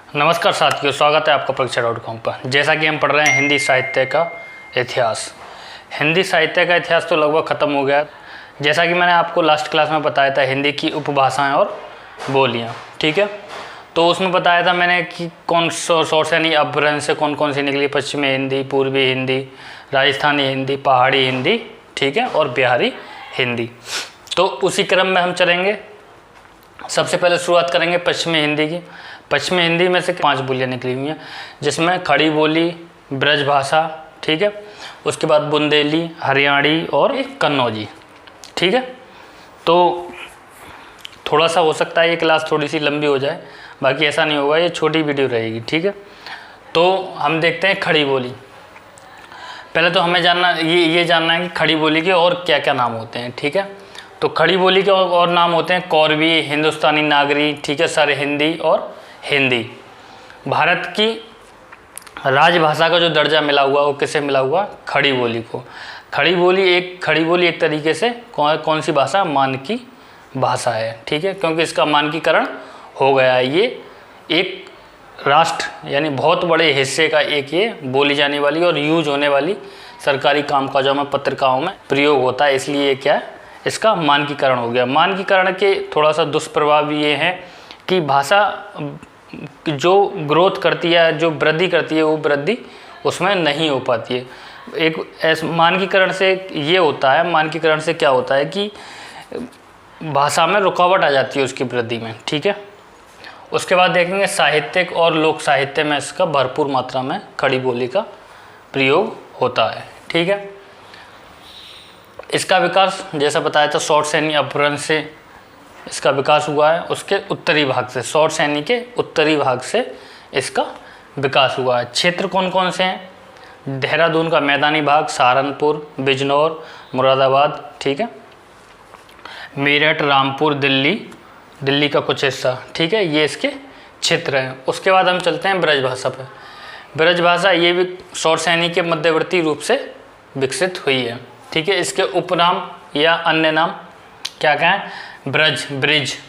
नमस्कार साथियों, स्वागत है आपका परीक्षा.com पर। जैसा कि हम पढ़ रहे हैं हिंदी साहित्य का इतिहास। हिंदी साहित्य का इतिहास तो लगभग ख़त्म हो गया। जैसा कि मैंने आपको लास्ट क्लास में बताया था हिंदी की उपभाषाएं और बोलियां, ठीक है। तो उसमें बताया था मैंने कि कौन सोर्स यानी अपभ्रंश से कौन कौन सी निकली। पश्चिमी हिंदी, पूर्वी हिंदी, राजस्थानी हिंदी, पहाड़ी हिंदी, ठीक है, और बिहारी हिंदी। तो उसी क्रम में हम चलेंगे। सबसे पहले शुरुआत करेंगे पश्चिमी हिंदी की। पश्चिमी हिंदी में से 5 बोलियाँ निकली हुई हैं, जिसमें खड़ी बोली, ब्रजभाषा, ठीक है, उसके बाद बुंदेली, हरियाणी और एक कन्नौजी, ठीक है। तो थोड़ा सा हो सकता है ये क्लास थोड़ी सी लंबी हो जाए, बाकी ऐसा नहीं होगा, ये छोटी वीडियो रहेगी, ठीक है। तो हम देखते हैं खड़ी बोली। पहले तो हमें जानना ये जानना है कि खड़ी बोली के और क्या क्या नाम होते हैं, ठीक है। तो खड़ी बोली के और नाम होते हैं कौरवी, हिंदुस्तानी नागरी, ठीक है, सर हिंदी और हिंदी। भारत की राजभाषा का जो दर्जा मिला हुआ वो किससे मिला हुआ? खड़ी बोली को। खड़ी बोली एक तरीके से कौन सी भाषा? मानकी भाषा है, ठीक है, क्योंकि इसका मानकीकरण हो गया है। ये एक राष्ट्र यानी बहुत बड़े हिस्से का एक ये बोली जाने वाली और यूज होने वाली सरकारी कामकाजों में, पत्रिकाओं में प्रयोग होता है, इसलिए ये क्या है? इसका मानकीकरण हो गया। मानकीकरण के थोड़ा सा दुष्प्रभाव ये हैं कि भाषा जो ग्रोथ करती है, जो वृद्धि करती है, वो वृद्धि उसमें नहीं हो पाती है। एक ऐसे मानकीकरण से ये होता है, मानकीकरण से क्या होता है कि भाषा में रुकावट आ जाती है उसकी वृद्धि में, ठीक है। उसके बाद देखेंगे साहित्यिक और लोक साहित्य में इसका भरपूर मात्रा में खड़ी बोली का प्रयोग होता है, ठीक है। इसका विकास जैसा बताया था शॉर्ट सैनी अपभ्रंश से इसका विकास हुआ है। उसके उत्तरी भाग से, शॉर्ट सैनी के उत्तरी भाग से इसका विकास हुआ है। क्षेत्र कौन कौन से हैं? देहरादून का मैदानी भाग, सहारनपुर, बिजनौर, मुरादाबाद, ठीक है, मेरठ, रामपुर, दिल्ली का कुछ हिस्सा, ठीक है, ये इसके क्षेत्र हैं। उसके बाद हम चलते हैं ब्रजभाषा पर। ब्रजभाषा ये भी शॉर्ट सैनी के मध्यवर्ती रूप से विकसित हुई है, ठीक है। इसके उपनाम या अन्य नाम क्या क्या हैं? ब्रज,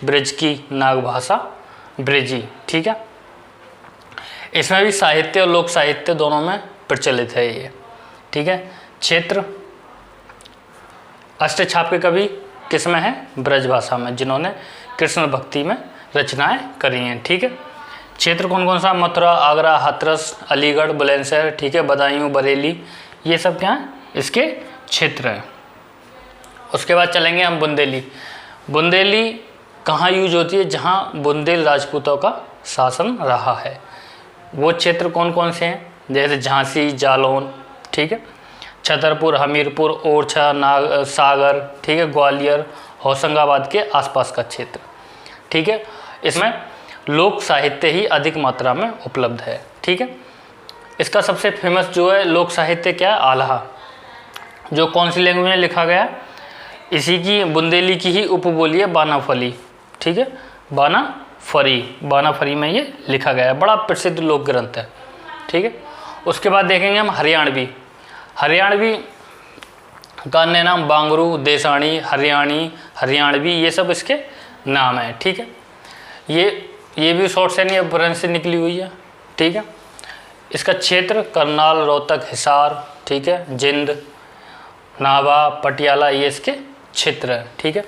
ब्रिज की नागभाषा, ब्रिजी, ठीक है। इसमें भी साहित्य और लोक साहित्य दोनों में प्रचलित है ये, ठीक है। क्षेत्र अष्टछाप के कवि किसमें है? ब्रजभाषा में, जिन्होंने कृष्ण भक्ति में रचनाएं करी हैं, ठीक है। क्षेत्र कौन कौन सा? मथुरा, आगरा, हाथरस, अलीगढ़, बुलंदशहर, ठीक है, बदायूं, बरेली, ये सब क्या है? इसके क्षेत्र हैं। उसके बाद चलेंगे हम बुंदेली। बुंदेली कहाँ यूज होती है? जहाँ बुंदेल राजपूतों का शासन रहा है। वो क्षेत्र कौन कौन से हैं? जैसे झांसी, जालौन, ठीक है, छतरपुर, हमीरपुर, ओरछा, सागर, ठीक है, ग्वालियर, होशंगाबाद के आसपास का क्षेत्र, ठीक है। इसमें लोक साहित्य ही अधिक मात्रा में उपलब्ध है, ठीक है। इसका सबसे फेमस जो है लोक साहित्य क्या है? आल्हा, जो कौन सी लैंग्वेज में लिखा गया? इसी की बुंदेली की ही उपबोली है बानाफली, ठीक है, बानाफरी में ये लिखा गया है। बड़ा प्रसिद्ध लोक ग्रंथ है, ठीक है। उसके बाद देखेंगे हम हरियाणवी का अन्य नाम बांगरू, देसानी, हरियाणवी, ये सब इसके नाम हैं, ठीक है। ये भी शॉर्ट सैनी अपभ्रंश से निकली हुई है, ठीक है। इसका क्षेत्र करनाल, रोहतक, हिसार, ठीक है, जिंद, नाभा, पटियाला, ये इसके क्षेत्र है, ठीक है।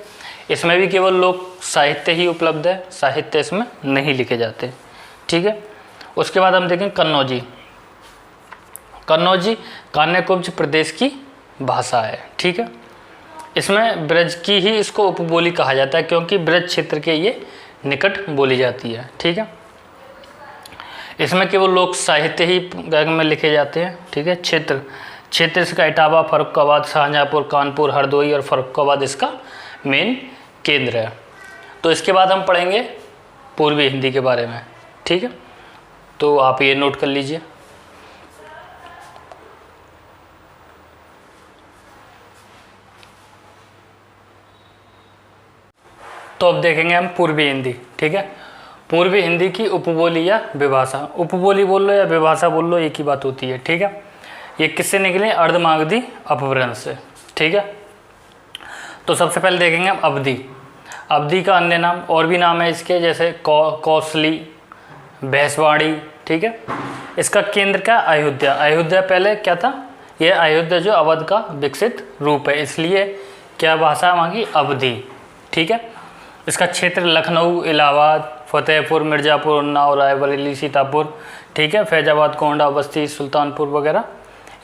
इसमें भी केवल लोक साहित्य ही उपलब्ध है, साहित्य इसमें नहीं लिखे जाते, ठीक है। उसके बाद हम देखें कन्नौजी कान्यकुब्ज प्रदेश की भाषा है, ठीक है। इसमें ब्रज की ही इसको उपबोली कहा जाता है, क्योंकि ब्रज क्षेत्र के ये निकट बोली जाती है, ठीक है। इसमें केवल लोक साहित्य ही में लिखे जाते हैं, ठीक है। क्षेत्र इसका इटावा, फर्रुखाबाद, शाहजहाँपुर, कानपुर, हरदोई और फर्रुखाबाद इसका मेन केंद्र है। तो इसके बाद हम पढ़ेंगे पूर्वी हिंदी के बारे में, ठीक है। तो आप ये नोट कर लीजिए। तो अब देखेंगे हम पूर्वी हिंदी, ठीक है। पूर्वी हिंदी की उपबोली या विभाषा, उपबोली बोल लो या विभाषा बोल लो, एक ही बात होती है, ठीक है। ये किससे निकले? अर्धमागधी अपभ्रंश से, ठीक है। तो सबसे पहले देखेंगे हम अवधी का अन्य नाम, और भी नाम है इसके, जैसे कौसली, भैंसवाड़ी, ठीक है। इसका केंद्र क्या, अयोध्या। अयोध्या पहले क्या था, ये अयोध्या जो अवध का विकसित रूप है, इसलिए क्या भाषा है वहाँ की, अवधी, ठीक है। इसका क्षेत्र लखनऊ, इलाहाबाद, फतेहपुर, मिर्ज़ापुर, उन्नाव, रायबरेली, सीतापुर, ठीक है, फैजाबाद, गोंडा, बस्ती, सुल्तानपुर वगैरह,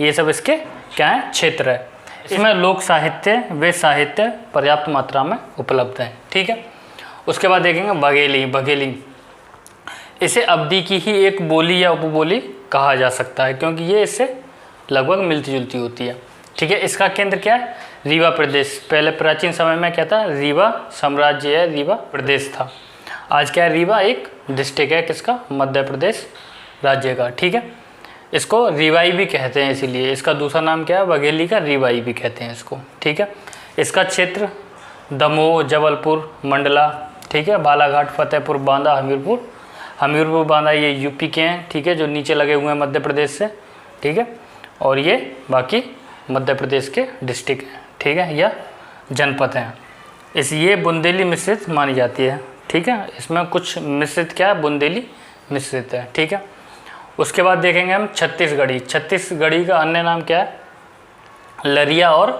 ये सब इसके क्या है, क्षेत्र है। इसमें लोक साहित्य व साहित्य पर्याप्त मात्रा में उपलब्ध है, ठीक है। उसके बाद देखेंगे बघेली। बघेली इसे अवधी की ही एक बोली या उपबोली कहा जा सकता है, क्योंकि ये इससे लगभग मिलती जुलती होती है, ठीक है। इसका केंद्र क्या है, रीवा प्रदेश। पहले प्राचीन समय में क्या था, रीवा साम्राज्य है, रीवा प्रदेश था। आज क्या है, रीवा एक डिस्ट्रिक्ट है, किसका, मध्य प्रदेश राज्य का, ठीक है। इसको रीवाई भी कहते हैं, इसीलिए इसका दूसरा नाम क्या है, बघेली का रीवाई भी कहते हैं इसको, ठीक है। इसका क्षेत्र दमोह, जबलपुर, मंडला, ठीक है, बालाघाट, फतेहपुर, बांदा, हमीरपुर। हमीरपुर बांदा ये यूपी के हैं, ठीक है, जो नीचे लगे हुए हैं मध्य प्रदेश से, ठीक है। और ये बाकी मध्य प्रदेश के डिस्ट्रिक्ट हैं, ठीक है, या जनपद हैं। ये बुंदेली मिश्रित मानी जाती है, ठीक है। इसमें कुछ मिश्रित क्या है, बुंदेली मिश्रित है, ठीक है। उसके बाद देखेंगे हम छत्तीसगढ़ी। छत्तीसगढ़ी का अन्य नाम क्या है, लरिया और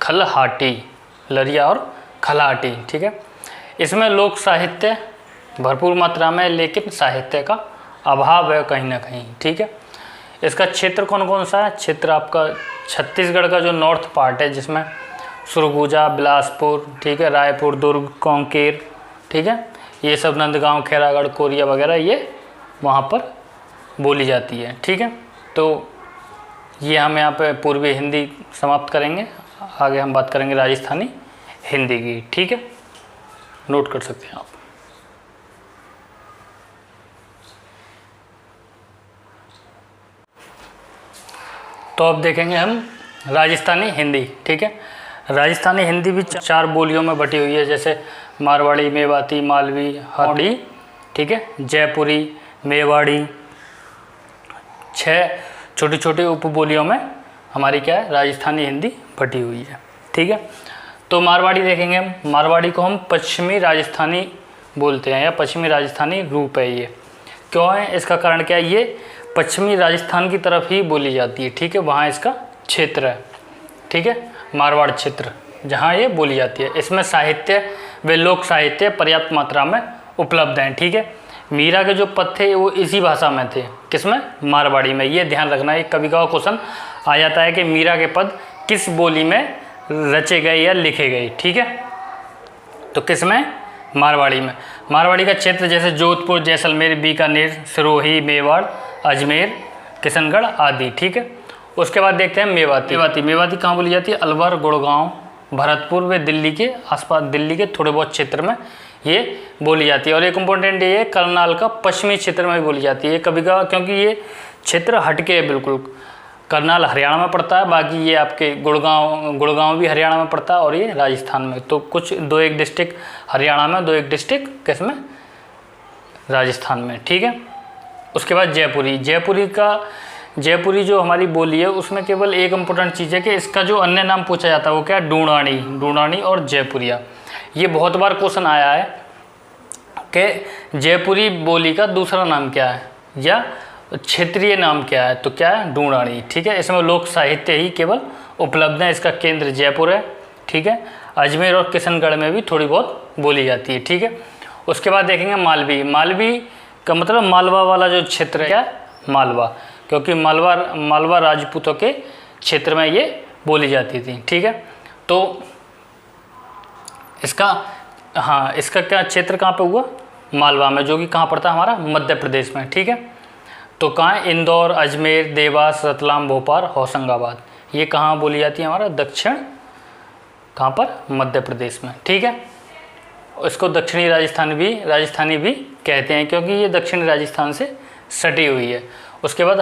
खलहाटी। लरिया और खलहाटी, ठीक है। इसमें लोक साहित्य भरपूर मात्रा में, लेकिन साहित्य का अभाव है कहीं ना कहीं, ठीक है। इसका क्षेत्र कौन कौन सा है, क्षेत्र आपका छत्तीसगढ़ का जो नॉर्थ पार्ट है, जिसमें सुरगुजा, बिलासपुर, ठीक है, रायपुर, दुर्ग, कांकेर, ठीक है, ये सब नंदगांव, खैरागढ़, कोरिया वगैरह ये वहाँ पर बोली जाती है, ठीक है। तो ये हम यहाँ पे पूर्वी हिंदी समाप्त करेंगे, आगे हम बात करेंगे राजस्थानी हिंदी की, ठीक है, नोट कर सकते हैं आप। तो अब देखेंगे हम राजस्थानी हिंदी, ठीक है। राजस्थानी हिंदी भी 4 बोलियों में बटी हुई है, जैसे मारवाड़ी, मेवाती, मालवी, हावड़ी, ठीक है, जयपुरी, मेवाड़ी। 6 छोटी छोटी उपबोलियों में हमारी क्या है, राजस्थानी हिंदी बटी हुई है, ठीक है। तो मारवाड़ी देखेंगे हम। मारवाड़ी को हम पश्चिमी राजस्थानी बोलते हैं, या पश्चिमी राजस्थानी रूप है ये। क्यों है, इसका कारण क्या है, ये पश्चिमी राजस्थान की तरफ ही बोली जाती है, ठीक है, वहाँ इसका क्षेत्र है, ठीक है, मारवाड़ क्षेत्र जहाँ ये बोली जाती है। इसमें साहित्य व लोक साहित्य पर्याप्त मात्रा में उपलब्ध हैं, ठीक है। मीरा के जो पद थे वो इसी भाषा में थे, किसमें, मारवाड़ी में। ये ध्यान रखना, एक कभी का क्वेश्चन आ जाता है कि मीरा के पद किस बोली में रचे गए या लिखे गए, ठीक है। तो किस में, मारवाड़ी में। मारवाड़ी का क्षेत्र जैसे जोधपुर, जैसलमेर, बीकानेर, सिरोही, मेवाड़, अजमेर, किशनगढ़ आदि, ठीक है। उसके बाद देखते हैं मेवाती। मेवाती कहाँ बोली जाती है, अलवर, गुड़गांव, भरतपुर व दिल्ली के आसपास, दिल्ली के थोड़े बहुत क्षेत्र में ये बोली जाती है। और एक इम्पोर्टेंट ये करनाल का पश्चिमी क्षेत्र में भी बोली जाती है कभी का, क्योंकि ये क्षेत्र हटके है बिल्कुल। करनाल हरियाणा में पड़ता है, बाकी ये आपके गुड़गांव भी हरियाणा में पड़ता है, और ये राजस्थान में। तो कुछ 2-1 डिस्ट्रिक्ट हरियाणा में, 2-1 डिस्ट्रिक्ट किसमें, राजस्थान में, ठीक है। उसके बाद जयपुरी जो हमारी बोली है, उसमें केवल एक इम्पोर्टेंट चीज़ है कि इसका जो अन्य नाम पूछा जाता है वो क्या है, डूणानी और जयपुरिया। ये बहुत बार क्वेश्चन आया है कि जयपुरी बोली का दूसरा नाम क्या है या क्षेत्रीय नाम क्या है, तो क्या है, डूणानी, ठीक है। इसमें लोक साहित्य ही केवल उपलब्ध है। इसका केंद्र जयपुर है, ठीक है। अजमेर और किशनगढ़ में भी थोड़ी बहुत बोली जाती है, ठीक है। उसके बाद देखेंगे मालवी का मतलब मालवा वाला जो क्षेत्र है, क्या, मालवा, क्योंकि मालवा राजपूतों के क्षेत्र में ये बोली जाती थी, ठीक है। तो इसका क्या क्षेत्र कहाँ पे हुआ, मालवा में, जो कि कहाँ पड़ता है, हमारा मध्य प्रदेश में, ठीक है। तो कहाँ है, इंदौर, अजमेर, देवास, रतलाम, भोपाल, होशंगाबाद, ये कहाँ बोली जाती है, हमारा दक्षिण, कहाँ पर, मध्य प्रदेश में, ठीक है। इसको दक्षिणी राजस्थानी भी कहते हैं, क्योंकि ये दक्षिणी राजस्थान से सटी हुई है। उसके बाद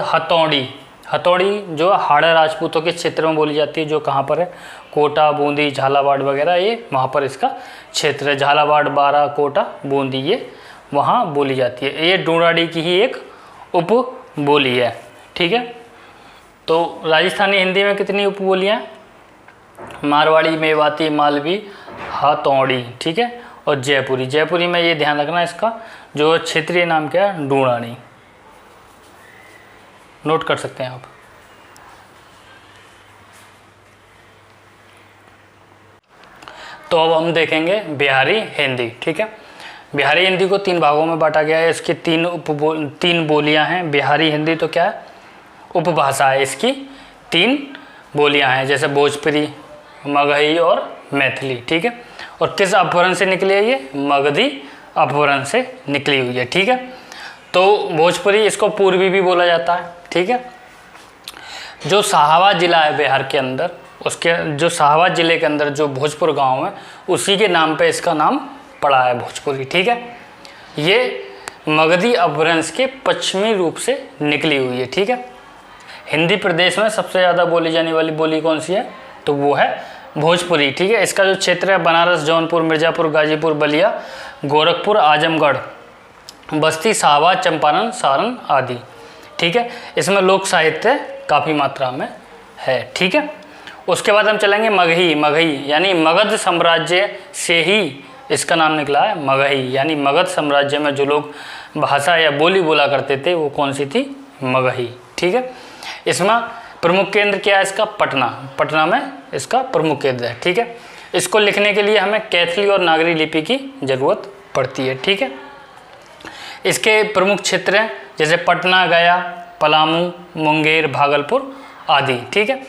हथौड़ी जो हाड़ा राजपूतों के क्षेत्र में बोली जाती है, जो कहाँ पर है, कोटा, बूंदी, झालावाड़ वगैरह, ये वहाँ पर इसका क्षेत्र है। झालावाड़, बारा, कोटा, बूंदी, ये वहाँ बोली जाती है। ये डूणानी की ही एक उप बोली है, ठीक है। तो राजस्थानी हिंदी में कितनी उपबोलियाँ, मारवाड़ी, मेवाती, मालवी, हथौड़ी, ठीक है, और जयपुरी में ये ध्यान रखना, इसका जो क्षेत्रीय नाम क्या है, ढूंढानी, नोट कर सकते हैं आप। तो अब हम देखेंगे बिहारी हिंदी। ठीक है, बिहारी हिंदी को 3 भागों में बांटा गया है। इसकी 3 बोलियां हैं। बिहारी हिंदी तो क्या है, उपभाषा है। इसकी 3 बोलियां हैं, जैसे भोजपुरी, मगही और मैथिली। ठीक है, और किस अपभ्रंश से निकली है ये, मगधी अपभ्रंश से निकली हुई है। ठीक है, तो भोजपुरी, इसको पूर्वी भी बोला जाता है। ठीक है, जो साहवा जिला है बिहार के अंदर, उसके जो साहवा जिले के अंदर जो भोजपुर गांव है, उसी के नाम पे इसका नाम पड़ा है भोजपुरी। ठीक है, ये मगधी अपभ्रंश के पश्चिमी रूप से निकली हुई है। ठीक है, हिंदी प्रदेश में सबसे ज़्यादा बोली जाने वाली बोली कौन सी है, तो वो है भोजपुरी। ठीक है, इसका जो क्षेत्र है, बनारस, जौनपुर, मिर्ज़ापुर, गाजीपुर, बलिया, गोरखपुर, आजमगढ़, बस्ती, साहवा, चंपारण, सारण आदि। ठीक है, इसमें लोक साहित्य काफ़ी मात्रा में है। ठीक है, उसके बाद हम चलेंगे मगही। मगही यानी मगध साम्राज्य से ही इसका नाम निकला है, मगही। यानी मगध साम्राज्य में जो लोग भाषा या बोली बोला करते थे, वो कौन सी थी, मगही। ठीक है, इसमें प्रमुख केंद्र क्या है इसका, पटना। पटना में इसका प्रमुख केंद्र है। ठीक है, इसको लिखने के लिए हमें कैथली और नागरी लिपि की ज़रूरत पड़ती है। ठीक है, इसके प्रमुख क्षेत्र हैं जैसे पटना, गया, पलामू, मुंगेर, भागलपुर आदि। ठीक है,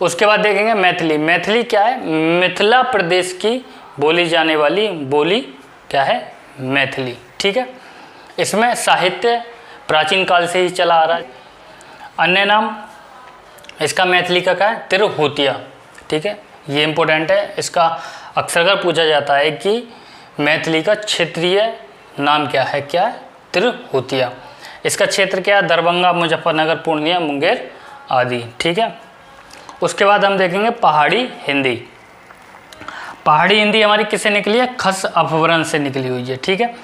उसके बाद देखेंगे मैथिली। मैथिली क्या है, मिथिला प्रदेश की बोली जाने वाली बोली क्या है, मैथिली। ठीक है, इसमें साहित्य प्राचीन काल से ही चला आ रहा है। अन्य नाम इसका मैथिली का क्या है, तिरहुतिया। ठीक है, ये इम्पोर्टेंट है, इसका अक्सर अगर पूछा जाता है कि मैथिली का क्षेत्रीय नाम क्या है, क्या है, तिरहुतिया। इसका क्षेत्र क्या है, दरभंगा, मुजफ्फरनगर, पूर्णिया, मुंगेर आदि। ठीक है, उसके बाद हम देखेंगे पहाड़ी हिंदी। पहाड़ी हिंदी हमारी किससे निकली है, खस अपभ्रंश से निकली हुई है। ठीक है,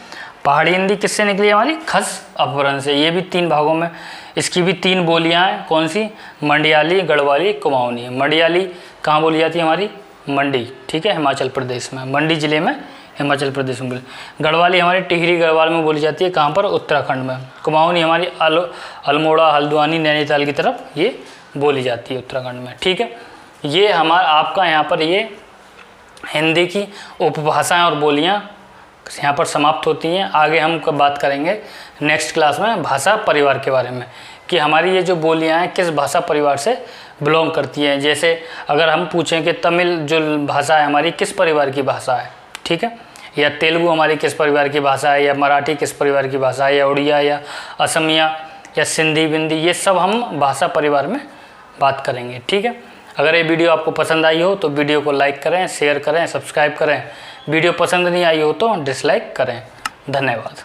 पहाड़ी हिंदी किससे निकली है हमारी, खस अपभ्रंश से। ये भी 3 भागों में, इसकी भी 3 बोलियां हैं। कौन सी, मंडियाली, गढ़वाली, कुमाऊनी। मंडियाली कहाँ बोली जाती है हमारी, मंडी। ठीक है, हिमाचल प्रदेश में, मंडी जिले में, हिमाचल प्रदेश में। गढ़वाली हमारी टिहरी गढ़वाल में बोली जाती है, कहाँ पर, उत्तराखंड में। कुमाऊनी हमारी अल्मोड़ा, हल्द्वानी, नैनीताल की तरफ ये बोली जाती है, उत्तराखंड में। ठीक है, ये हमारा आपका यहाँ पर ये हिंदी की उपभाषाएं और बोलियां यहाँ पर समाप्त होती हैं। आगे हम बात करेंगे नेक्स्ट क्लास में भाषा परिवार के बारे में, कि हमारी ये जो बोलियां हैं किस भाषा परिवार से बिलोंग करती हैं। जैसे अगर हम पूछें कि तमिल जो भाषा है हमारी किस परिवार की भाषा है, ठीक है, या तेलुगु हमारी किस परिवार की भाषा है, या मराठी किस परिवार की भाषा है, या उड़िया या असमिया या सिंधी बिंदी, ये सब हम भाषा परिवार में बात करेंगे। ठीक है, अगर ये वीडियो आपको पसंद आई हो तो वीडियो को लाइक करें, शेयर करें, सब्सक्राइब करें। वीडियो पसंद नहीं आई हो तो डिसलाइक करें। धन्यवाद।